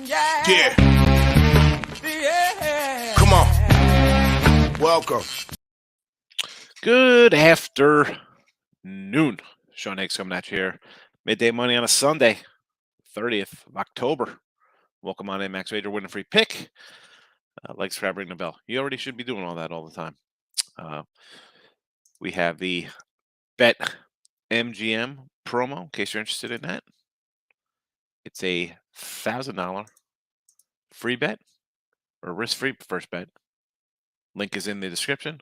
Yeah. Come on. Welcome. Good afternoon. Sean Higgs coming at you here. Midday money on a Sunday, 30th of October. Welcome on in, Max Wager, winning free pick. Like, subscribe, ring the bell. You already should be doing all that all the time. We have the Bet MGM promo, in case you're interested in that. It's a $1,000 free bet or risk-free first bet. Link is in the description,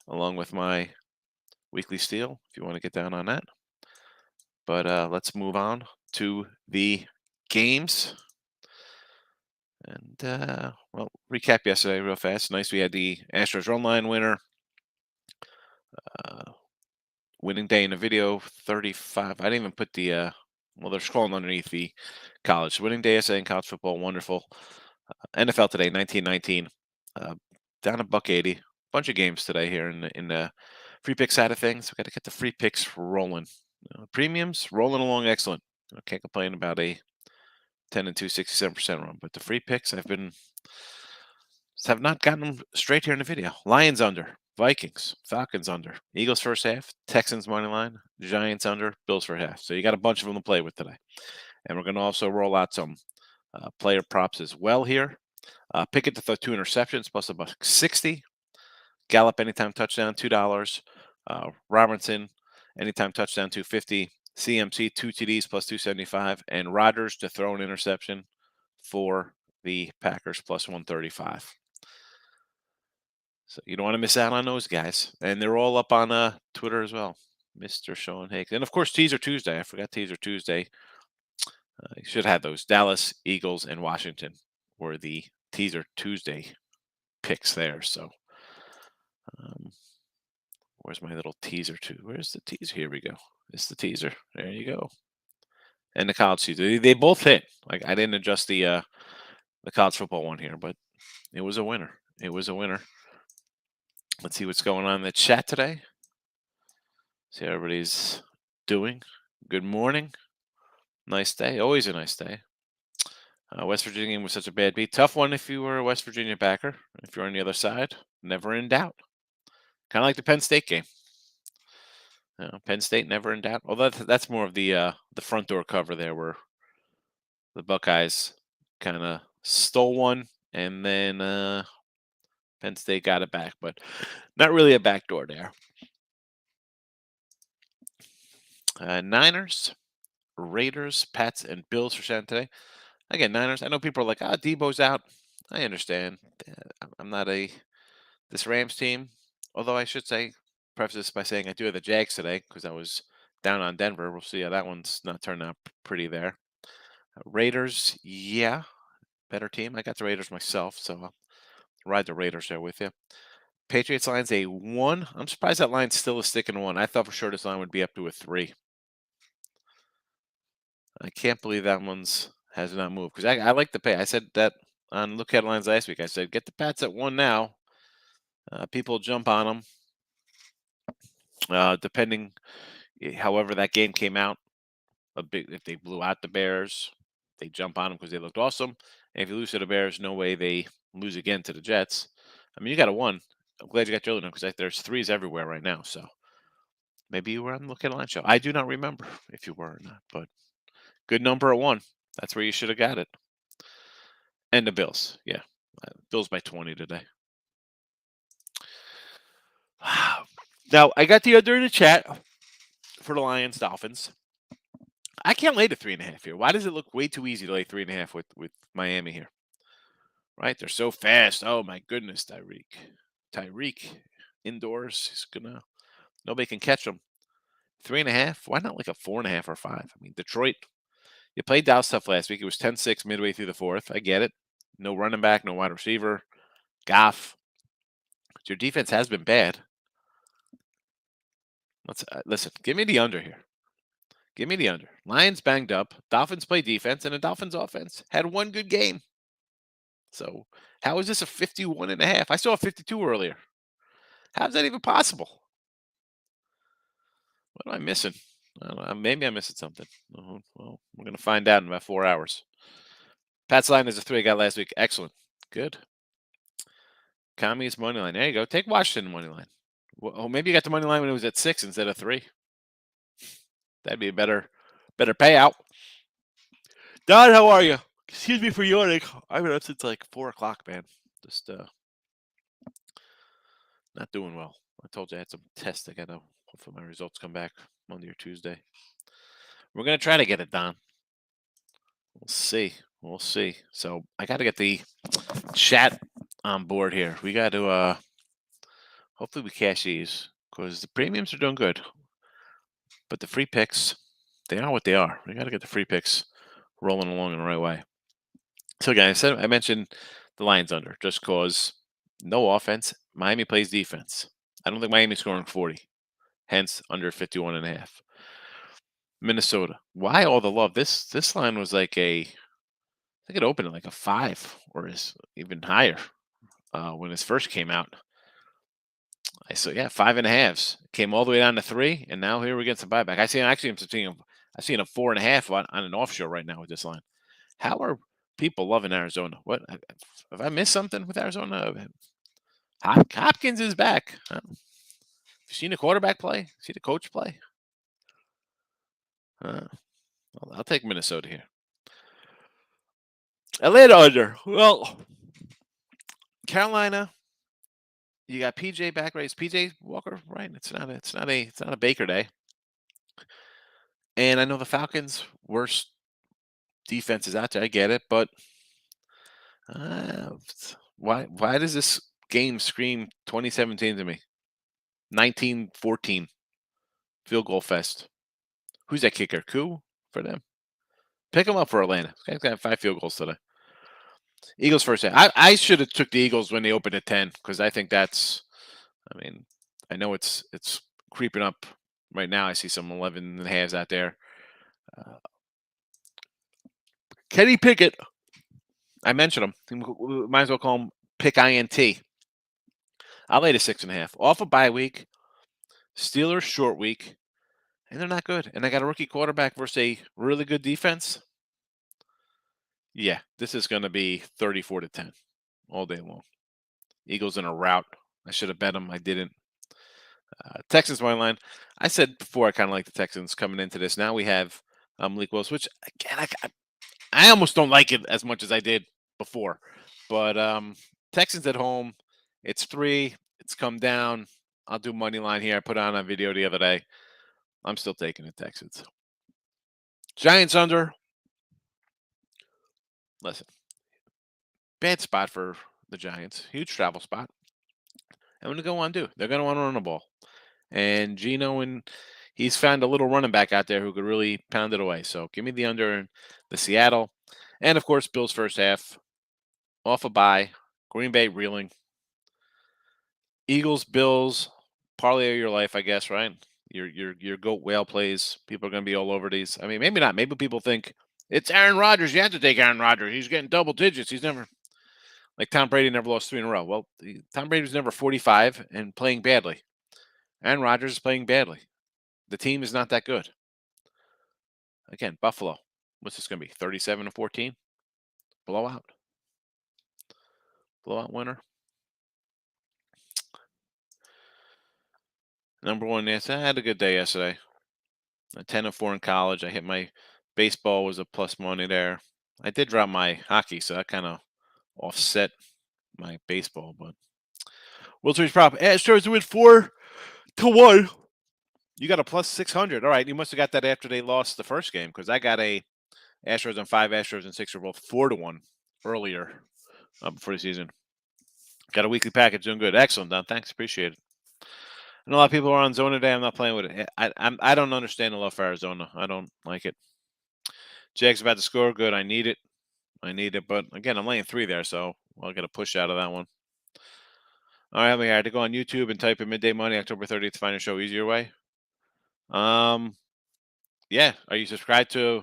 along with my weekly steal if you want to get down on that. But let's move on to the games. And, well, recap yesterday real fast. Nice. We had the Astros run line winner. Winning day in the video, 35. I didn't even put the, well, they're scrolling underneath the college. Winning day yesterday in college football, wonderful. NFL today, 19-19. Down $1.80. Bunch of games today here in the free pick side of things. We've got to get the free picks rolling. Premiums rolling along excellent. I can't complain about a 10-2, 67% run. But the free picks, have not gotten them straight here in the video. Lions under, Vikings, Falcons under, Eagles first half, Texans money line, Giants under, Bills for half. So you got a bunch of them to play with today. And we're going to also roll out some player props as well here. Pickett to throw 2 interceptions plus $1.60. Gallup anytime touchdown, $2. Robinson anytime touchdown, $2.50. CMC 2 TDs plus $2.75, and Rodgers to throw an interception for the Packers plus $1.35. So you don't want to miss out on those guys, and they're all up on Twitter as well, Mr. Sean Higgs, and of course Teaser Tuesday. I forgot Teaser Tuesday. You should have those. Dallas, Eagles, and Washington were the Teaser Tuesday picks there. So where's my little teaser too? Where's the teaser? Here we go. It's the teaser. There you go. And the college teaser. They both hit. Like, I didn't adjust the college football one here, but it was a winner. It was a winner. Let's see what's going on in the chat today. See how everybody's doing. Good morning. Nice day. Always a nice day. West Virginia game was such a bad beat. Tough one if you were a West Virginia backer. If you're on the other side, never in doubt. Kind of like the Penn State game. Penn State never in doubt. Well, that's more of the front door cover there, where the Buckeyes kind of stole one, and then Penn State got it back, but not really a backdoor there. Niners, Raiders, Pats, and Bills for Shannon today. Again, Niners. I know people are like, Debo's out. I understand. I'm not this Rams team. Although I should preface this by saying I do have the Jags today because I was down on Denver. We'll see how that one's not turning out pretty there. Raiders, yeah, better team. I got the Raiders myself, so I'll ride the Raiders there with you. Patriots line's a 1. I'm surprised that line still is sticking 1. I thought for sure this line would be up to a 3. I can't believe that one's has not moved because I like the pay. I said that on Look Headlines last week. I said get the Pats at 1 now. People jump on them. Depending, however that game came out, if they blew out the Bears, they jump on them because they looked awesome. And if you lose to the Bears, no way they lose again to the Jets. I mean, you got a 1. I'm glad you got your other one because there's 3s everywhere right now. So maybe you were on the Look Headline show. I do not remember if you were or not, but good number at 1. That's where you should have got it. And the Bills, yeah, Bills by 20 today. Now I got the under in the chat for the Lions Dolphins. I can't lay the 3.5 here. Why does it look way too easy to lay 3.5 with Miami here? Right? They're so fast. Oh my goodness, Tyreek indoors. Nobody can catch him. 3.5. Why not like a 4.5 or 5? I mean, Detroit. You played Dallas tough last week. It was 10-6 midway through the 4th. I get it. No running back, no wide receiver. Goff. But your defense has been bad. Let's listen. Give me the under here. Give me the under. Lions banged up. Dolphins play defense, and the Dolphins offense had 1 good game. So how is this a 51.5? I saw a 52 earlier. How's that even possible? What am I missing? I don't know. Maybe I'm missing something. Well, we're going to find out in about 4 hours. Pat's line is a 3 I got last week. Excellent. Good. Commies money line. There you go. Take Washington money line. Well, maybe you got the money line when it was at 6 instead of 3. That'd be a better payout. Don, how are you? Excuse me for yawning. I've been up since like 4 o'clock, man. Just not doing well. I told you I had some tests. I gotta hopefully my results come back Monday or Tuesday. We're gonna try to get it done. We'll see. We'll see. So I gotta get the chat on board here. We got to hopefully we cash these because the premiums are doing good. But the free picks, they are what they are. We gotta get the free picks rolling along in the right way. So again, I mentioned the Lions under just cause no offense. Miami plays defense. I don't think Miami's scoring 40. Hence under 51.5. Minnesota. Why all the love? This line was like I think it opened at like a 5 or is even higher when this first came out. I saw 5.5s came all the way down to 3, and now here we get some buyback. I'm seeing a 4.5 on an offshore right now with this line. How are people loving Arizona? What have I missed something with Arizona? Hopkins is back. Have you seen the quarterback play? See the coach play? I'll take Minnesota here. Atlanta under. Well, Carolina. You got PJ back, right? It's PJ Walker, right? It's not a Baker day. And I know the Falcons' worst defense is out there. I get it, but why does this game scream 2017 to me? 1914 field goal fest. Who's that kicker? Koo for them. Pick him up for Atlanta. This guy's got 5 field goals today. Eagles first half. I should have took the Eagles when they opened at 10 because I think that's. I mean, I know it's creeping up right now. I see some 11 and a halves out there. Kenny Pickett. I mentioned him. Might as well call him Pick INT. I'll lay the 6.5 off a bye week. Steelers short week, and they're not good. And I got a rookie quarterback versus a really good defense. Yeah, this is going to be 34-10 all day long. Eagles in a rout. I should have bet them. I didn't. Texans money line. I said before I kind of like the Texans coming into this. Now we have Malik Willis, which again I almost don't like it as much as I did before. But Texans at home. It's 3. It's come down. I'll do money line here. I put on a video the other day. I'm still taking the Texans. Giants under. Listen, bad spot for the Giants. Huge travel spot. I'm going to go on do. They're going to want to run the ball. And Geno, and he's found a little running back out there who could really pound it away. So give me the under in the Seattle. And, of course, Bills first half. Off a bye. Green Bay reeling. Eagles, Bills, parlay of your life, I guess, right? Your goat whale plays. People are going to be all over these. I mean, maybe not. Maybe people think it's Aaron Rodgers. You have to take Aaron Rodgers. He's getting double digits. He's never like Tom Brady never lost 3 in a row. Well, Tom Brady was never 45 and playing badly. Aaron Rodgers is playing badly. The team is not that good. Again, Buffalo. What's this going to be? 37-14? Blowout. Blowout winner. Number one, yes, I had a good day yesterday. A 10-4 in college. I hit my baseball was a plus money there. I did drop my hockey, so that kind of offset my baseball. But World Series prop. Astros win 4-1. You got a plus 600. All right, you must have got that after they lost the first game because I got a Astros on 5, Astros and 6 are both 4-1 earlier before the season. Got a weekly package doing good. Excellent, Don. Thanks, appreciate it. And a lot of people are on Zona today. I'm not playing with it. I don't understand the love for Arizona. I don't like it. Jags about to score. Good. I need it. But again, I'm laying 3 there, so I'll get a push out of that one. All right, I had to go on YouTube and type in Midday Money, October 30th to find your show easier way. Yeah. Are you subscribed to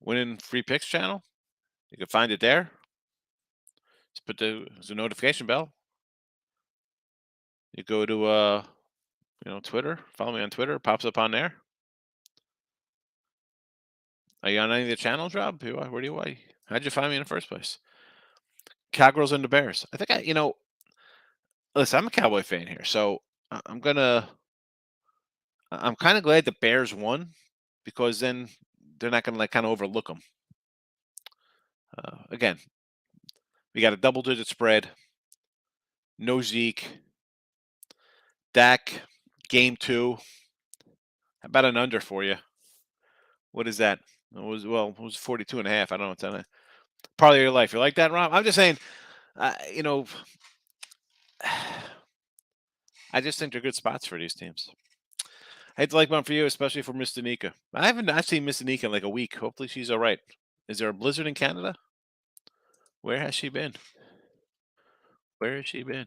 Winning Free Picks channel? You can find it there. Just put the notification bell. You go to Twitter. Follow me on Twitter. It pops up on there. Are you on any of the channels, Rob? Where do you? How'd you find me in the first place? Cowgirls and the Bears. I think listen, I'm a Cowboy fan here, so I'm kind of glad the Bears won because then they're not gonna kind of overlook them. Again, we got a double-digit spread. No Zeke. Dak, game 2. How about an under for you? What is that? It was 42.5. I don't know. It's on part of your life. You like that, Rob? I'm just saying, you know, I just think they're good spots for these teams. I hate to like one for you, especially for Miss Danica. I've seen Miss Danica in like a week. Hopefully she's all right. Is there a blizzard in Canada? Where has she been? Where has she been?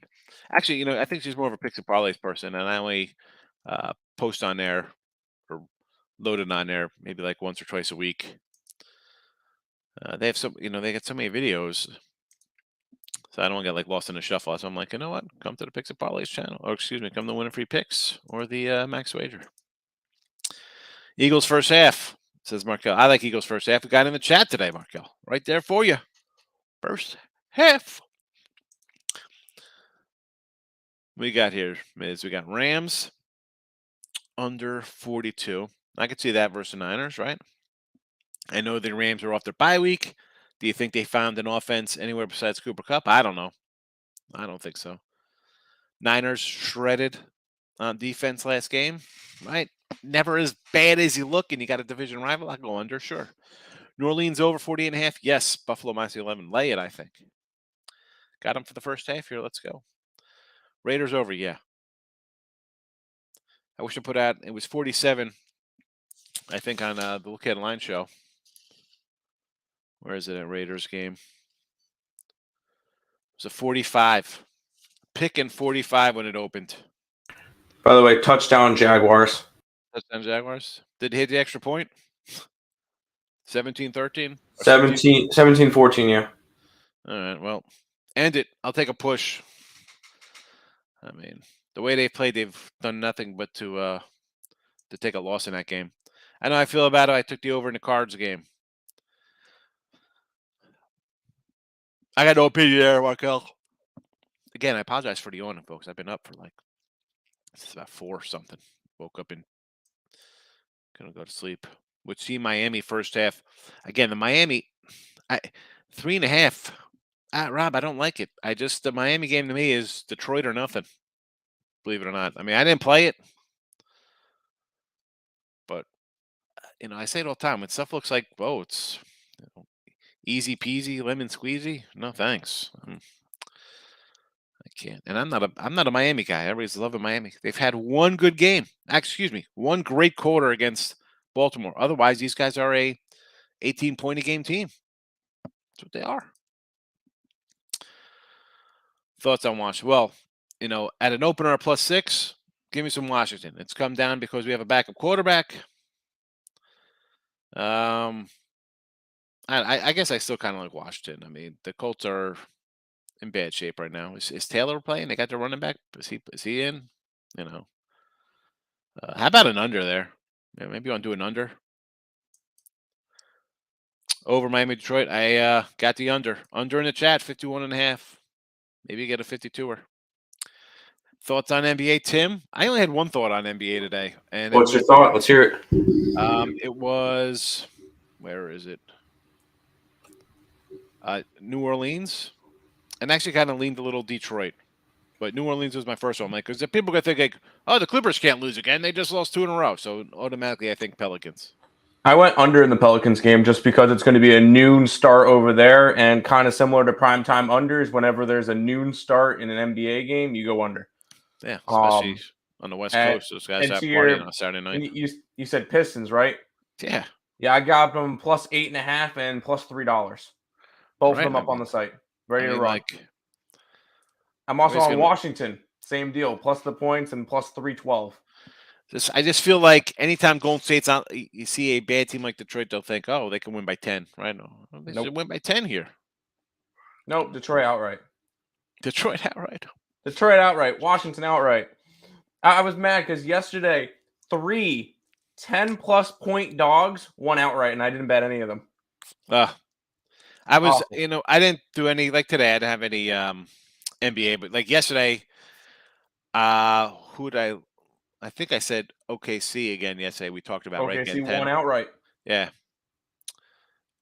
Actually, I think she's more of a picks and parlays person, and I only post on there or loaded on there maybe like once or twice a week. They have they get so many videos, so I don't want to get like lost in the shuffle. So I'm like, you know what? Come to the Picks and Parlays channel, or excuse me, come to Winning Free Picks or the Max Wager. Eagles first half, says Markel. I like Eagles first half. We got in the chat today, Markel. Right there for you. First half. We got here, Miz. We got Rams under 42. I could see that versus the Niners, right? I know the Rams are off their bye week. Do you think they found an offense anywhere besides Cooper Kupp? I don't know. I don't think so. Niners shredded on defense last game, right? Never as bad as you look, and you got a division rival. I go under, sure. New Orleans over 48.5. Yes. Buffalo minus 11. Lay it, I think. Got them for the first half here. Let's go. Raiders over, yeah. I wish I put out, it was 47, I think, on the Look Ahead Line show. Where is it at Raiders game? It was a 45. Picking 45 when it opened. By the way, touchdown Jaguars. Touchdown Jaguars. Did it hit the extra point? 17-13? 17-14, yeah. All right, well, end it. I'll take a push. I mean, the way they've played, they've done nothing but to take a loss in that game. I know how I feel about it. I took the over in the Cards game. I got no opinion there, Markel. Again, I apologize for the yawning, folks. I've been up for it's about 4 or something. Woke up and gonna go to sleep. Would see Miami first half. Again, the Miami, 3.5. Rob, I don't like it. The Miami game to me is Detroit or nothing. Believe it or not. I mean, I didn't play it, but I say it all the time. When stuff looks like, whoa, it's easy peasy, lemon squeezy. No thanks. I can't. And I'm not a Miami guy. Everybody's loving Miami. They've had one good game. Excuse me, one great quarter against Baltimore. Otherwise, these guys are a 18-point a game team. That's what they are. Thoughts on Washington? Well, at an opener of +6, give me some Washington. It's come down because we have a backup quarterback. I guess I still kind of like Washington. I mean, the Colts are in bad shape right now. Is Taylor playing? They got their running back. Is he in? How about an under there? Yeah, maybe you want to do an under. Over Miami Detroit. I got the under. Under in the chat, 51.5. Maybe you get a 52er. Thoughts on NBA, Tim? I only had one thought on NBA today. And what's your thought? Let's hear it. It was, where is it? New Orleans. And actually kind of leaned a little Detroit. But New Orleans was my first one. Because people are going to think, the Clippers can't lose again. They just lost 2 in a row. So automatically I think Pelicans. I went under in the Pelicans game just because it's going to be a noon start over there, and kind of similar to primetime unders. Whenever there's a noon start in an NBA game, you go under. Yeah, especially on the West Coast. Those guys have partying on a Saturday night. You said Pistons, right? Yeah. Yeah, I got them +8.5 and +$3. Both of them up on the site, ready to run. I'm also on Washington. Same deal, plus the points and +312. I just feel like anytime Golden State's on, you see a bad team like Detroit, they'll think, they can win by 10, right? No, they should win by 10 here. Nope, Detroit outright. Detroit outright. Detroit outright. Washington outright. I was mad because yesterday, 3 10-plus point dogs won outright, and I didn't bet any of them. I was, Awful. I didn't do any like today. I didn't have any NBA, but like yesterday, who did I think I said OKC again yesterday. We talked about right OKC getting won 10. outright. Yeah.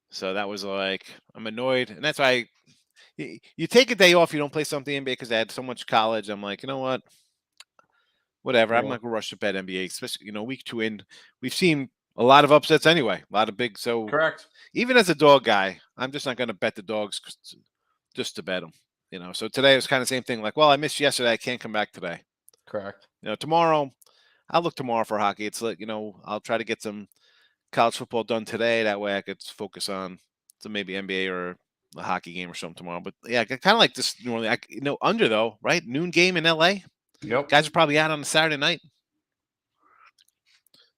So that was like I'm annoyed, and that's why you take a day off. You don't play something NBA because I had so much college. I'm like, you know what? Whatever. I'm Yeah. not gonna rush to bet NBA, especially week 2 in. We've seen a lot of upsets anyway. A lot of big. So Correct. even as a dog guy, I'm just not gonna bet the dogs just to bet them. So today was kind of the same thing. Like, well, I missed yesterday. I can't come back today. Correct. Tomorrow, I'll look tomorrow for hockey. It's like, I'll try to get some college football done today. That way I could focus on some maybe NBA or a hockey game or something tomorrow. But yeah, kind of like this normally. Under though, right? Noon game in LA. Yep. Guys are probably out on a Saturday night.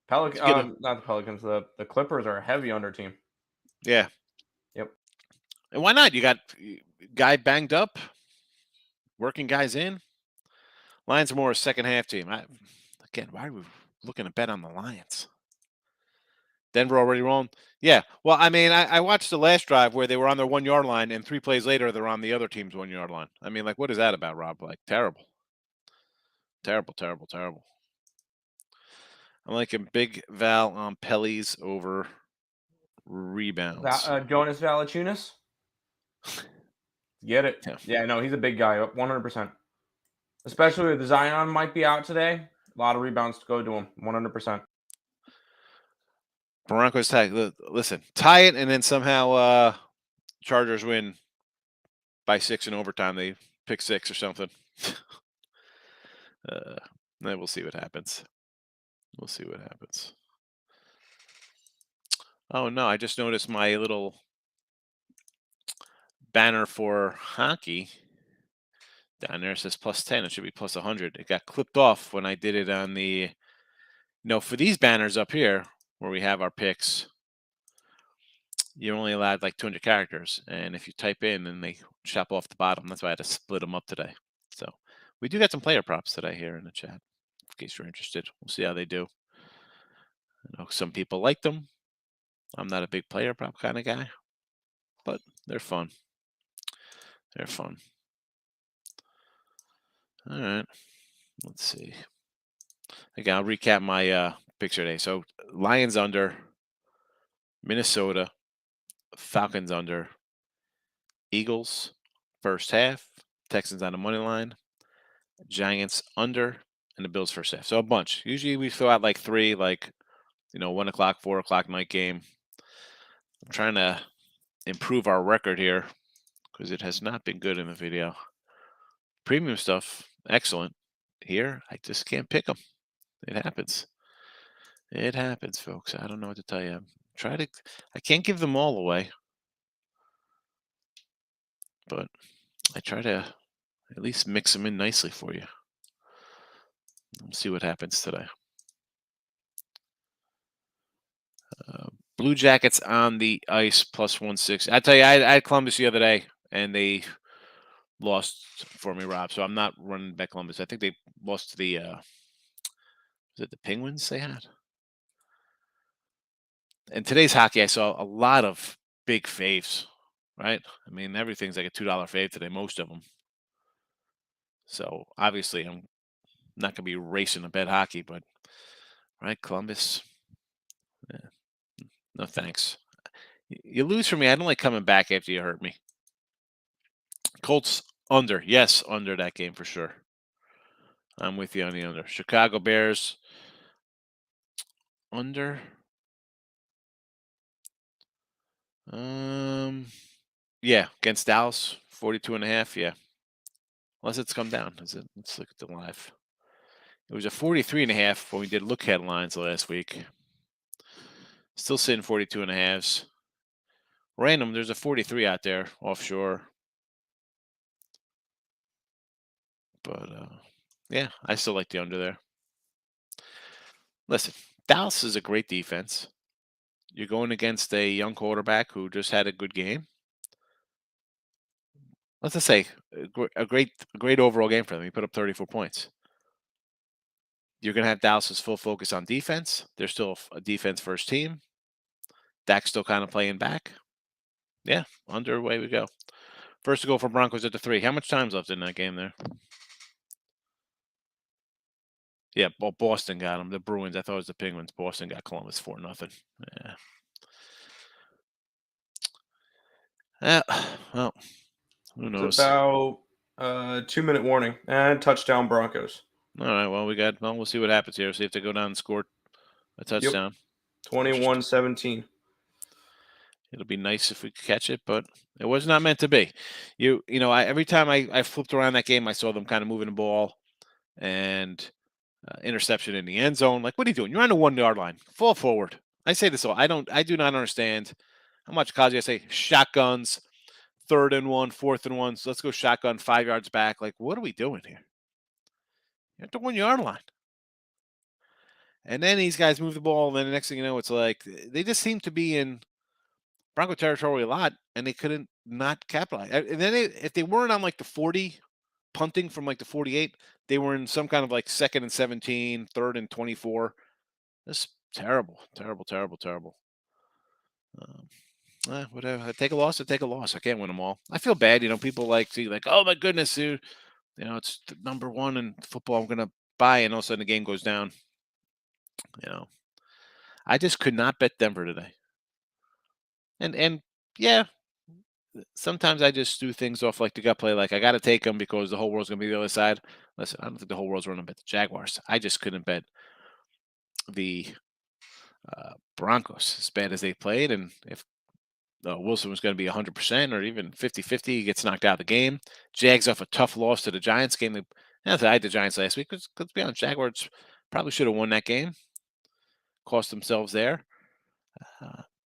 Not the Pelicans. The Clippers are a heavy under team. Yeah. Yep. And why not? You got guy banged up, working guys in. Lions are more a second half team. Again, why are we looking to bet on the Lions? Denver already rolling. Yeah. Well, I mean, I watched the last drive where they were on their 1 yard line, and 3 plays later they're on the other team's 1 yard line. I mean, like, what is that about, Rob? Like, terrible, terrible, terrible, terrible. I'm liking Big Val on Pelly's over rebounds. Jonas Valanciunas. Get it? Yeah. Yeah, no, he's a big guy, 100%. Especially with Zion might be out today. A lot of rebounds to go to him, 100%. Broncos tie. Listen, tie it, and then somehow Chargers win by 6 in overtime. They pick 6 or something. Then we'll see what happens. We'll see what happens. Oh no! I just noticed my little banner for hockey down there. It says +10. It should be +100. It got clipped off when I did it on the. For these banners up here where we have our picks, you're only allowed like 200 characters, and if you type in, then they chop off the bottom. That's why I had to split them up today. So we do got some player props today here in the chat. In case you're interested, we'll see how they do. I know some people like them. I'm not a big player prop kind of guy, but they're fun. They're fun. All right. Let's see. Again, I'll recap my picture today. So Lions under, Minnesota, Falcons under, Eagles first half, Texans on the money line, Giants under, and the Bills first half. So a bunch. Usually we throw out like 3, like 1 o'clock, 4 o'clock night game. I'm trying to improve our record here because it has not been good in the video. Premium stuff, excellent. Here, I just can't pick them. It happens. It happens, folks. I don't know what to tell you. I can't give them all away, but I try to at least mix them in nicely for you. Let's see what happens today. Blue Jackets on the ice +160. I tell you, I had Columbus the other day, and they lost for me, Rob. So I'm not running back Columbus. I think they lost to the was it the Penguins they had? In today's hockey, I saw a lot of big faves, right? I mean, everything's like a $2 fave today, most of them. So obviously, I'm not going to be racing to bet hockey, but right, Columbus, no thanks. You lose for me. I don't like coming back after you hurt me. Colts under, yes, under that game for sure. I'm with you on the under. Chicago Bears under. Yeah, against Dallas, 42.5. Yeah, unless it's come down. Let's look at the live. It was a 43.5 when we did look headlines last week. Still sitting 42.5s. Random, there's a 43 out there offshore. But yeah, I still like the under there. Listen, Dallas is a great defense. You're going against a young quarterback who just had a good game. Let's just say a great overall game for them. He put up 34 points. You're going to have Dallas's full focus on defense. They're still a defense first team. Dak's still kind of playing back. Yeah, underway we go. First to go for Broncos at the 3. How much time's left in that game there? Yeah, well, Boston got them. The Bruins. I thought it was the Penguins. Boston got Columbus 4-0. Yeah. Yeah. Well, who knows? It's about 2-minute warning and touchdown Broncos. All right. Well, we'll see what happens here. See if they go down and score a touchdown. Yep. 21-17. It'll be nice if we could catch it, but it was not meant to be. Every time I flipped around that game, I saw them kind of moving the ball and interception in the end zone. Like, what are you doing? You're on the 1-yard line. Fall forward. I say this all. I do not understand how much Kazi I say shotguns, 3rd and 1, 4th and 1. So let's go shotgun 5 yards back. Like, what are we doing here? You're at the 1-yard line. And then these guys move the ball, and then the next thing you know, it's like they just seem to be in Bronco territory a lot, and they couldn't not capitalize. And then if they weren't on like the 40, punting from like the 48, they were in some kind of like 2nd and 17, 3rd and 24. That's terrible, terrible, terrible, terrible. Whatever. I take a loss. I take a loss. I can't win them all. I feel bad. People see oh my goodness, dude. It's the number 1 in football I'm gonna buy, and all of a sudden the game goes down. I just could not bet Denver today. And yeah, sometimes I just do things off like the gut play. Like I got to take them because the whole world's gonna be the other side. Listen, I don't think the whole world's running bet the Jaguars. I just couldn't bet the Broncos as bad as they played, and if Wilson was going to be 100% or even 50-50, he gets knocked out of the game. Jags off a tough loss to the Giants game. I had the Giants last week. Let's be honest, Jaguars probably should have won that game. Cost themselves there.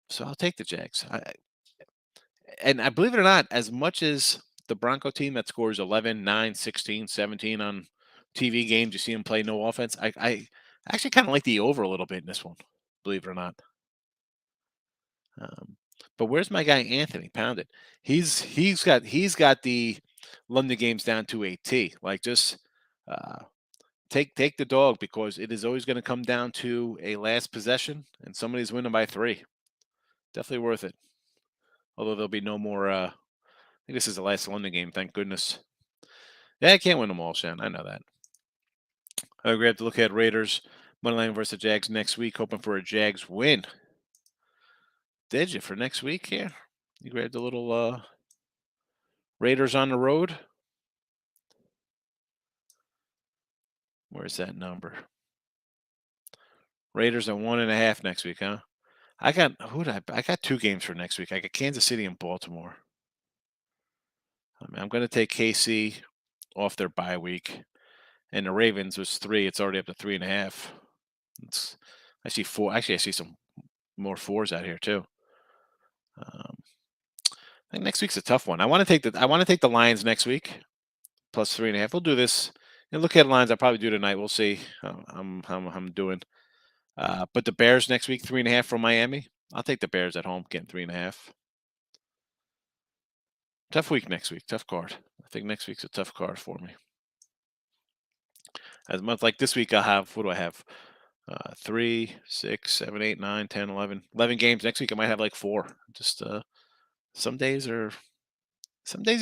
So I'll take the Jags. And I believe it or not, as much as the Bronco team that scores 11, 9, 16, 17 on TV games, you see them play no offense. I actually kind of like the over a little bit in this one, believe it or not. But where's my guy Anthony Pounded? He's got the London games down to a T. Like just take the dog because it is always going to come down to a last possession and somebody's winning by 3. Definitely worth it. Although there'll be no more. I think this is the last London game. Thank goodness. Yeah, I can't win them all, Shan. I know that. We have to look at Raiders moneyline versus the Jags next week, hoping for a Jags win. Did you for next week here? You grabbed a little Raiders on the road. Where's that number? Raiders at 1.5 next week, huh? I got 2 games for next week. I got Kansas City and Baltimore. I'm going to take KC off their bye week, and the Ravens was 3. It's already up to 3.5. I see 4. Actually, I see some more 4s out here too. I think next week's a tough one. I want to take the Lions next week, plus 3.5. We'll do this. And look at lines. I'll probably do tonight. We'll see how I'm doing. But the Bears next week, 3.5 from Miami. I'll take the Bears at home, getting 3.5. Tough week next week. Tough card. I think next week's a tough card for me. As much like this week, I'll have, what do I have? 3, 6, 7, 8, 9, 10, 11. 11 games. Next week, I might have like 4. Just some days you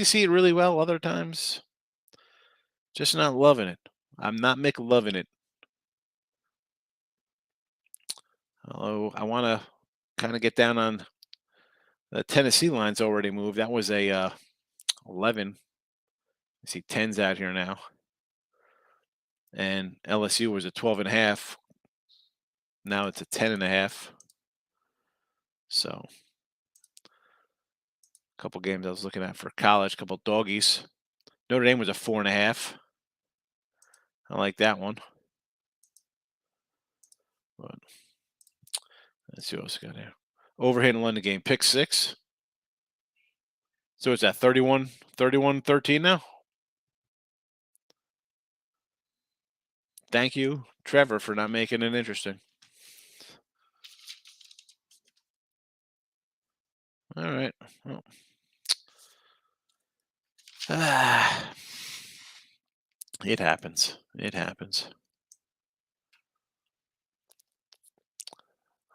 see it really well. Other times, just not loving it. I'm not loving it. Although I want to kind of get down on the Tennessee line's already moved. That was a 11. I see 10s out here now. And LSU was a 12.5. Now it's a 10.5. So a couple games I was looking at for college, a couple doggies. Notre Dame was a 4.5. I like that one. But let's see what else we got here. Overhand in London game, pick 6. So it's at 31-13 now. Thank you, Trevor, for not making it interesting. All right. Well. It happens. It happens.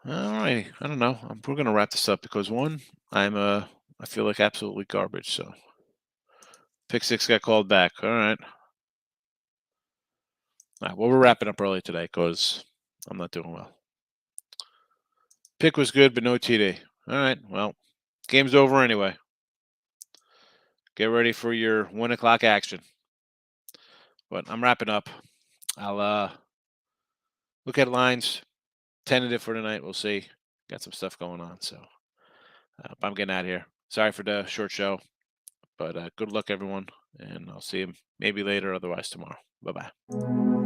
All right. I don't know. We're going to wrap this up because one, I'm I feel like absolutely garbage. So pick six got called back. All right. All right. Well, we're wrapping up early today because I'm not doing well. Pick was good, but no TD. All right. Well, game's over anyway. Get ready for your 1 o'clock action. But I'm wrapping up. I'll look at lines. Tentative for tonight. We'll see. Got some stuff going on. So I'm getting out of here. Sorry for the short show. But good luck, everyone. And I'll see you maybe later, otherwise tomorrow. Bye-bye.